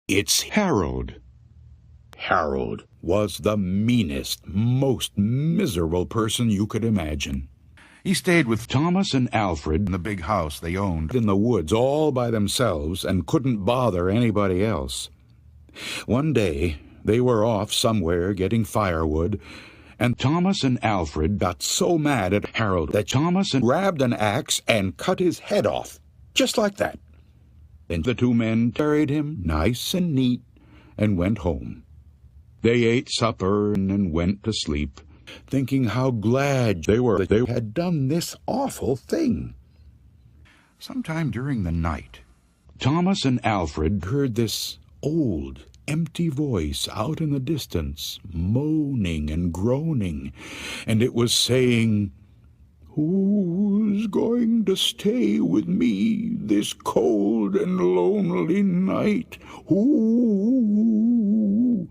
It's Harold. Harold was the meanest, most miserable person you could imagine. He stayed with Thomas and Alfred in the big house they owned in the woods all by themselves and couldn't bother anybody else. One day, they were off somewhere getting firewood, and Thomas and Alfred got so mad at Harold that Thomas grabbed an axe and cut his head off, just like that. Then the two men carried him nice and neat and went home. They ate supper and went to sleep, thinking how glad they were that they had done this awful thing. Sometime during the night, Thomas and Alfred heard this old, empty voice out in the distance, moaning and groaning, and it was saying, "Who's going to stay with me this cold and lonely night? Who?"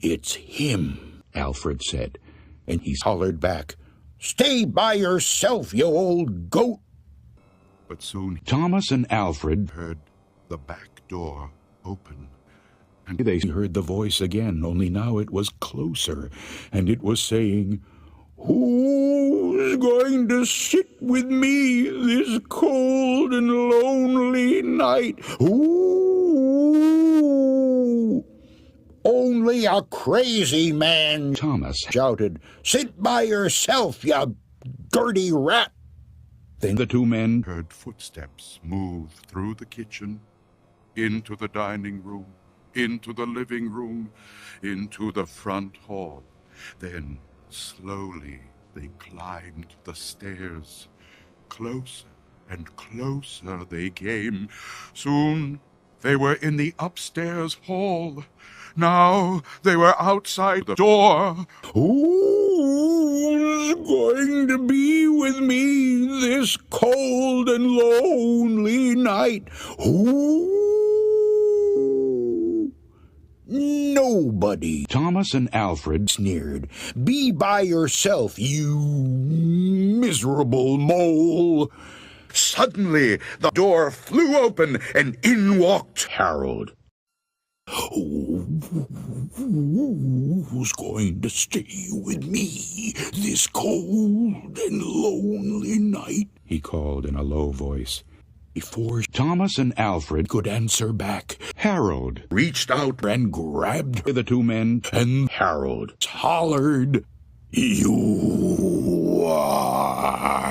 "It's him," Alfred said, and he hollered back, "Stay by yourself, you old goat." But soon Thomas and Alfred heard the back door open, and they heard the voice again, only now it was closer, and it was saying, "Who's going to sit with me this cold and lonely night? Who?" "Only a crazy man," Thomas shouted. "Sit by yourself, you dirty rat." Then the two men heard footsteps move through the kitchen, into the dining room, into the living room, into the front hall. Then, slowly, they climbed the stairs. Closer and closer they came. Soon they were in the upstairs hall. Now they were outside the door. "Who's going to be with me this cold and lonely night? Who?" "Nobody," Thomas and Alfred sneered. "Be by yourself, you miserable mole." Suddenly, the door flew open, and in walked Harold. "Who's going to stay with me this cold and lonely night?" he called in a low voice. Before Thomas and Alfred could answer back, Harold reached out and grabbed the two men, and Harold hollered, "You are